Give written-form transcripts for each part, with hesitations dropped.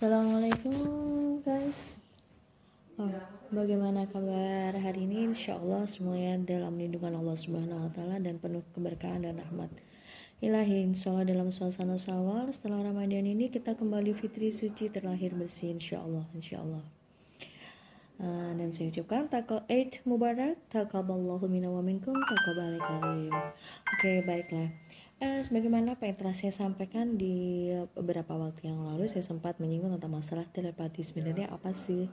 Assalamualaikum guys. Bagaimana kabar hari ini? Insya Allah semuanya dalam lindungan Allah Subhanahu Wa Taala dan penuh keberkahan dan rahmat ilahi. Insya Allah dalam suasana Syawal setelah Ramadan ini kita kembali fitri suci terlahir bersih. Insya Allah. Dan saya ucapkan takal Eid Mubarak, taqabbalallahu minna wa minkum, taqabbal karim. Oke, baiklah. Sebagaimana apa yang telah saya sampaikan di beberapa waktu yang lalu, saya sempat menyinggung tentang masalah telepati. Sebenarnya apa sih?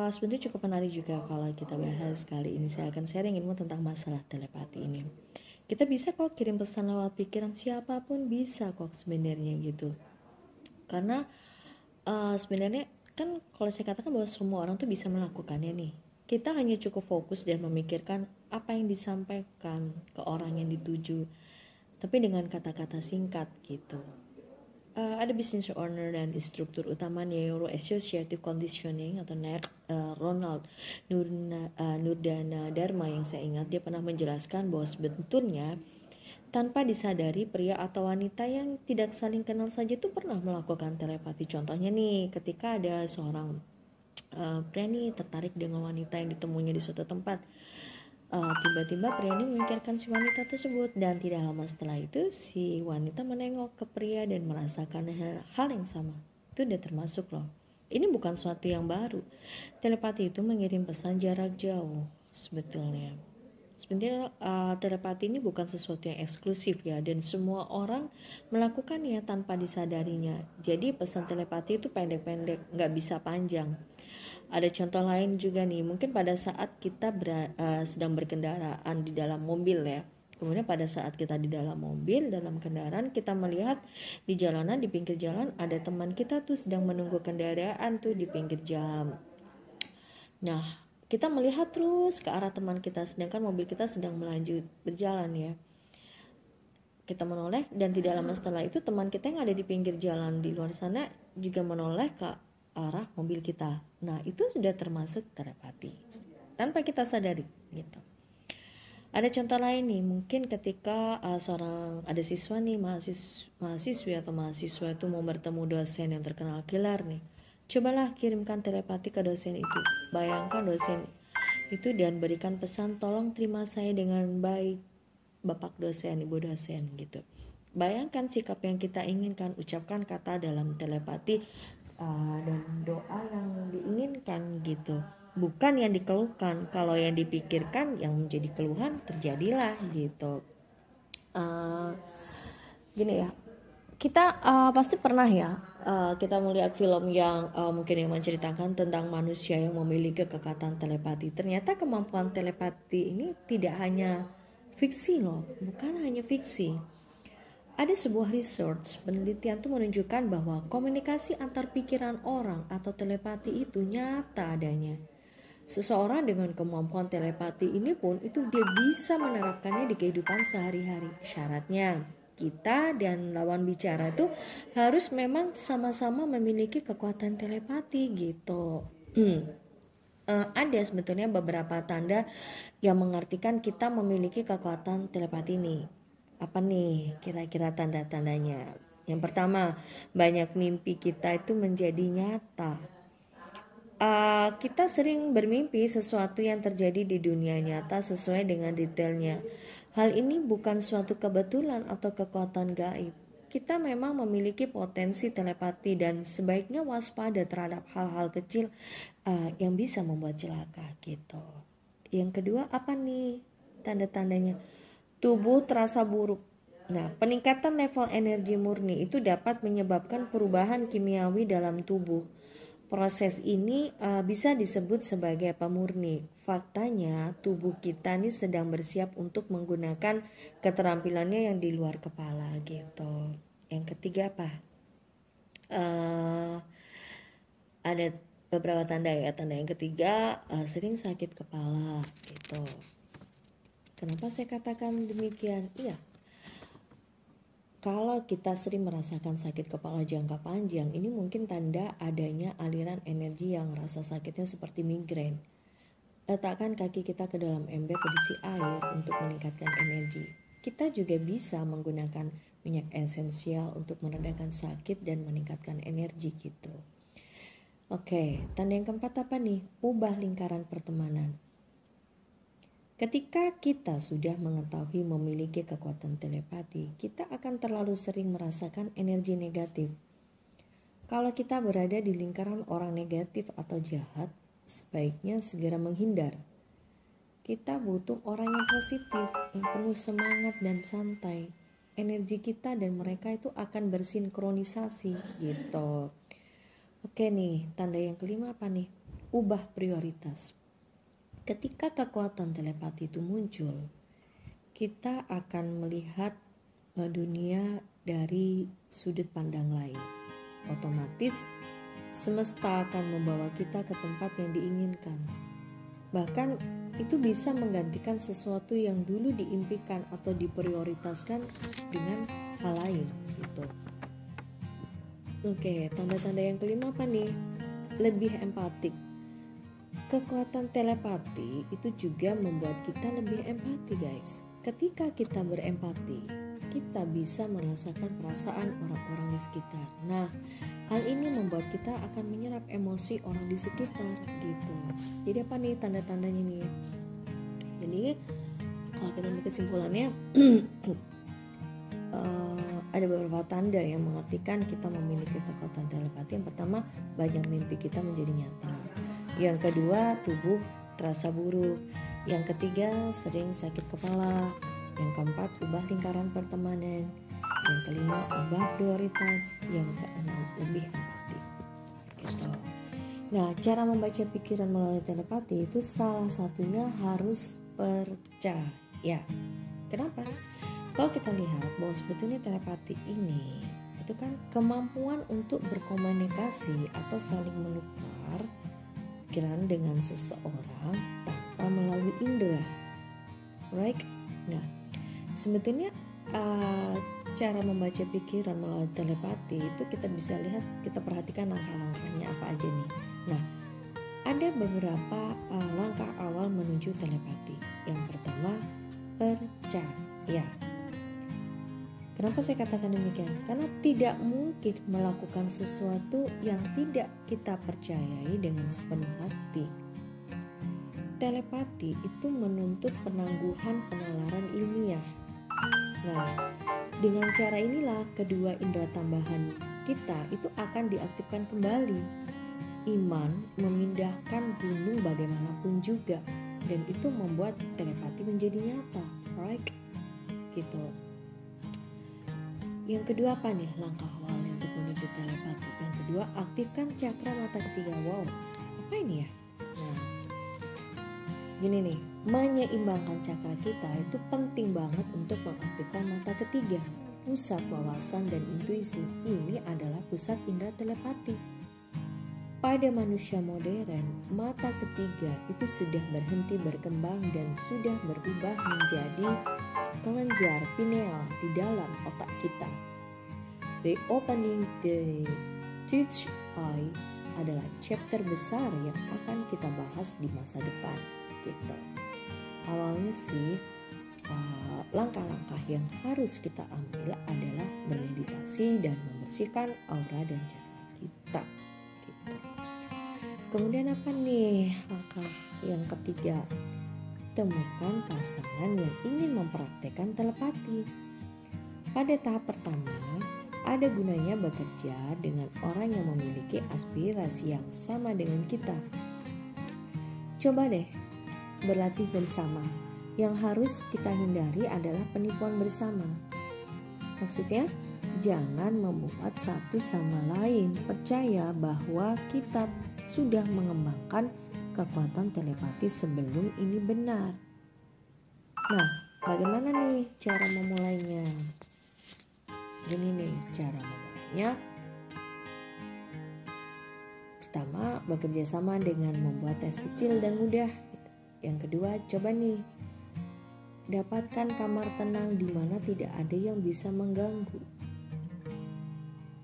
Sebenarnya cukup menarik juga kalau kita bahas kali ini. Saya akan sharing ilmu tentang masalah telepati ini. Kita bisa kok kirim pesan lewat pikiran, siapapun bisa kok sebenarnya gitu. Karena sebenarnya kan kalau saya katakan bahwa semua orang tuh bisa melakukannya nih. Kita hanya cukup fokus dan memikirkan apa yang disampaikan ke orang yang dituju, tapi dengan kata-kata singkat gitu. Ada business owner dan instruktur utama Neuro Associative Conditioning atau NAC, Ronald Nurdana Dharma yang saya ingat, dia pernah menjelaskan bahwa sebetulnya tanpa disadari pria atau wanita yang tidak saling kenal saja tuh pernah melakukan telepati. Contohnya nih, ketika ada seorang pria nih tertarik dengan wanita yang ditemuinya di suatu tempat. Tiba-tiba pria ini memikirkan si wanita tersebut, dan tidak lama setelah itu si wanita menengok ke pria dan merasakan hal yang sama. Itu udah termasuk loh. Ini bukan suatu yang baru. Telepati itu mengirim pesan jarak jauh sebetulnya. Sebenarnya telepati ini bukan sesuatu yang eksklusif ya, dan semua orang melakukannya tanpa disadarinya. Jadi pesan telepati itu pendek-pendek, nggak bisa panjang. Ada contoh lain juga nih, mungkin pada saat kita sedang berkendaraan di dalam mobil ya. Kemudian pada saat kita di dalam mobil, dalam kendaraan, kita melihat di jalanan, di pinggir jalan ada teman kita tuh sedang menunggu kendaraan tuh di pinggir jalan. Nah, kita melihat terus ke arah teman kita, sedangkan mobil kita sedang melaju berjalan ya. Kita menoleh, dan tidak lama setelah itu teman kita yang ada di pinggir jalan di luar sana juga menoleh ke arah mobil kita. Nah, itu sudah termasuk telepati tanpa kita sadari gitu. Ada contoh lain nih, mungkin ketika ada siswa nih, mahasiswi atau mahasiswa itu mau bertemu dosen yang terkenal killer nih. Cobalah kirimkan telepati ke dosen itu. Bayangkan dosen itu dan berikan pesan, tolong terima saya dengan baik, Bapak dosen, Ibu dosen gitu. Bayangkan sikap yang kita inginkan, ucapkan kata dalam telepati dan doa yang diinginkan gitu, bukan yang dikeluhkan. Kalau yang dipikirkan yang menjadi keluhan terjadilah gitu. Gini ya, kita pasti pernah ya kita melihat film yang mungkin yang menceritakan tentang manusia yang memiliki kekuatan telepati. Ternyata kemampuan telepati ini tidak hanya fiksi loh, bukan hanya fiksi. Ada sebuah research, penelitian itu menunjukkan bahwa komunikasi antar pikiran orang atau telepati itu nyata adanya. Seseorang dengan kemampuan telepati ini pun itu dia bisa menerapkannya di kehidupan sehari-hari. Syaratnya kita dan lawan bicara itu harus memang sama-sama memiliki kekuatan telepati gitu. Ada sebetulnya beberapa tanda yang mengartikan kita memiliki kekuatan telepati ini. Apa nih kira-kira tanda-tandanya? Yang pertama, banyak mimpi kita itu menjadi nyata. Kita sering bermimpi sesuatu yang terjadi di dunia nyata sesuai dengan detailnya. Hal ini bukan suatu kebetulan atau kekuatan gaib. Kita memang memiliki potensi telepati dan sebaiknya waspada terhadap hal-hal kecil yang bisa membuat celaka gitu. Yang kedua, apa nih tanda-tandanya? Tubuh terasa buruk. Nah, peningkatan level energi murni itu dapat menyebabkan perubahan kimiawi dalam tubuh. Proses ini bisa disebut sebagai pemurni. Faktanya, tubuh kita ini sedang bersiap untuk menggunakan keterampilannya yang di luar kepala gitu. Yang ketiga apa? ada beberapa tanda ya. Tanda yang ketiga, sering sakit kepala gitu. Kenapa saya katakan demikian? Iya, kalau kita sering merasakan sakit kepala jangka panjang, ini mungkin tanda adanya aliran energi yang rasa sakitnya seperti migrain. Letakkan kaki kita ke dalam ember berisi air untuk meningkatkan energi. Kita juga bisa menggunakan minyak esensial untuk meredakan sakit dan meningkatkan energi gitu. Oke, tanda yang keempat apa nih? Ubah lingkaran pertemanan. Ketika kita sudah mengetahui memiliki kekuatan telepati, kita akan terlalu sering merasakan energi negatif. Kalau kita berada di lingkaran orang negatif atau jahat, sebaiknya segera menghindar. Kita butuh orang yang positif, yang penuh semangat dan santai. Energi kita dan mereka itu akan bersinkronisasi gitu. Oke nih, tanda yang kelima apa nih? Ubah prioritas. Ketika kekuatan telepati itu muncul, kita akan melihat dunia dari sudut pandang lain. Otomatis, semesta akan membawa kita ke tempat yang diinginkan. Bahkan, itu bisa menggantikan sesuatu yang dulu diimpikan atau diprioritaskan dengan hal lain gitu. Oke, tanda-tanda yang kelima apa nih? Lebih empatik. Kekuatan telepati itu juga membuat kita lebih empati, guys. Ketika kita berempati, kita bisa merasakan perasaan orang-orang di sekitar. Nah, hal ini membuat kita akan menyerap emosi orang di sekitar gitu. Jadi apa nih tanda-tandanya nih? Jadi kalau kita ambil kesimpulannya ada beberapa tanda yang mengartikan kita memiliki kekuatan telepati. Yang pertama, banyak mimpi kita menjadi nyata. Yang kedua, tubuh terasa buruk. Yang ketiga, sering sakit kepala. Yang keempat, ubah lingkaran pertemanan. Yang kelima, ubah prioritas. Yang keenam, lebih empati gitu. Nah, cara membaca pikiran melalui telepati itu salah satunya harus percaya. Kenapa? Kalau kita lihat bahwa sebetulnya telepati ini itu kan kemampuan untuk berkomunikasi atau saling menukar pikiran dengan seseorang tanpa melalui indera, right? Nah, sebetulnya cara membaca pikiran melalui telepati itu kita bisa lihat, kita perhatikan langkah-langkahnya apa aja nih. Nah, ada beberapa langkah awal menuju telepati. Yang pertama, percaya. Kenapa saya katakan demikian? Karena tidak mungkin melakukan sesuatu yang tidak kita percayai dengan sepenuh hati. Telepati itu menuntut penangguhan penalaran ilmiah. Nah, dengan cara inilah kedua indera tambahan kita itu akan diaktifkan kembali. Iman memindahkan gunung bagaimanapun juga, dan itu membuat telepati menjadi nyata, right? Gitu. Yang kedua apa nih langkah awalnya untuk menuju telepati? Yang kedua, aktifkan cakra mata ketiga. Wow, apa ini ya? Nah, gini nih, menyeimbangkan cakra kita itu penting banget untuk mengaktifkan mata ketiga. Pusat wawasan dan intuisi ini adalah pusat indera telepati. Pada manusia modern, mata ketiga itu sudah berhenti berkembang dan sudah berubah menjadi kelenjar pineal di dalam otak kita. Reopening the third eye adalah chapter besar yang akan kita bahas di masa depan gitu. Awalnya sih langkah-langkah yang harus kita ambil adalah bermeditasi dan membersihkan aura dan cakra kita gitu. Kemudian apa nih langkah yang ketiga? Temukan pasangan yang ingin mempraktekkan telepati. Pada tahap pertama, ada gunanya bekerja dengan orang yang memiliki aspirasi yang sama dengan kita. Coba deh berlatih bersama. Yang harus kita hindari adalah penipuan bersama. Maksudnya, jangan membuat satu sama lain percaya bahwa kita sudah mengembangkan kekuatan telepati sebelum ini benar. Nah, bagaimana nih cara memulainya? Gini nih cara memulainya. pertama, bekerja sama dengan membuat tes kecil dan mudah. Yang kedua, coba nih dapatkan kamar tenang di mana tidak ada yang bisa mengganggu.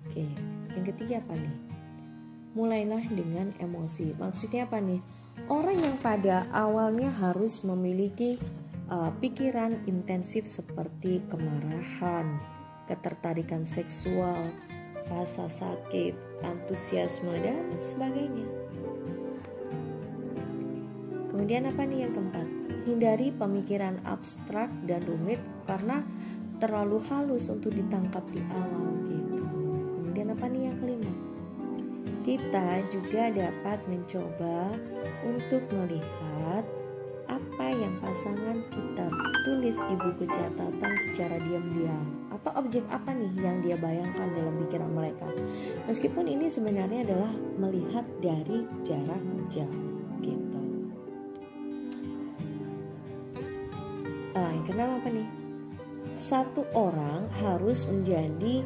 Oke, yang ketiga apa nih? Mulailah dengan emosi. Maksudnya apa nih? Orang yang pada awalnya harus memiliki pikiran intensif seperti kemarahan, ketertarikan seksual, rasa sakit, antusiasme dan sebagainya. Kemudian apa nih yang keempat? Hindari pemikiran abstrak dan rumit karena terlalu halus untuk ditangkap di awal gitu. Kemudian apa nih yang kelima? Kita juga dapat mencoba untuk melihat apa yang pasangan kita tulis di buku catatan secara diam-diam, atau objek apa nih yang dia bayangkan dalam pikiran mereka. Meskipun ini sebenarnya adalah melihat dari jarak jauh gitu. Yang keenam apa nih? Satu orang harus menjadi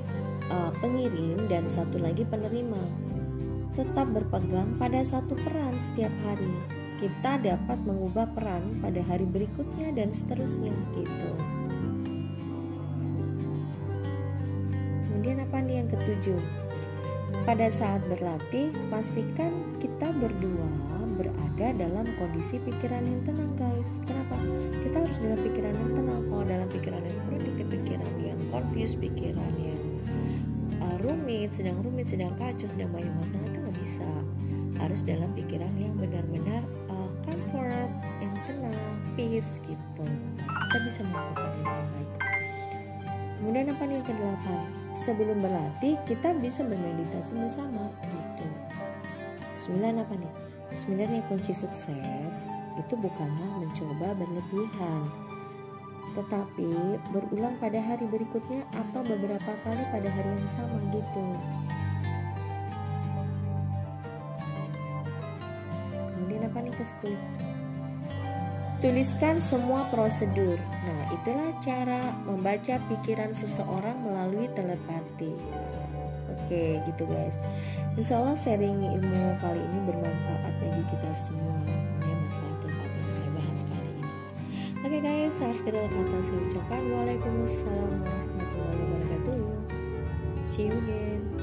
pengirim dan satu lagi penerima. Tetap berpegang pada satu peran setiap hari. Kita dapat mengubah peran pada hari berikutnya dan seterusnya gitu. Kemudian apa nih yang ketujuh? Pada saat berlatih, pastikan kita berdua berada dalam kondisi pikiran yang tenang, guys. Kenapa? Kita harus dalam pikiran yang tenang. Kalau dalam pikiran yang produktif, pikiran yang confused, pikiran yang rumit, sedang kacau, sedang banyak masalah, itu nggak bisa. Harus dalam pikiran yang benar-benar comfort, yang tenang, peace gitu. Kita bisa melakukan yang baik. Kemudian apa nih yang kedelapan? Sebelum berlatih, kita bisa bermeditasi bersama gitu. 9 apa nih? Sebenarnya kunci sukses itu bukanlah mencoba berlebihan, tetapi berulang pada hari berikutnya atau beberapa kali pada hari yang sama gitu. Kemudian apa nih ke-10? Tuliskan semua prosedur. Nah, itulah cara membaca pikiran seseorang melalui telepati. Oke, gitu guys. Insya Allah sharing ilmu kali ini bermanfaat bagi kita semua. Ini masalah telepati yang saya bahas kali ini. Oke guys, akhir kata saya ucapkan Waalaikumsalam warahmatullahi wabarakatuh. See you again.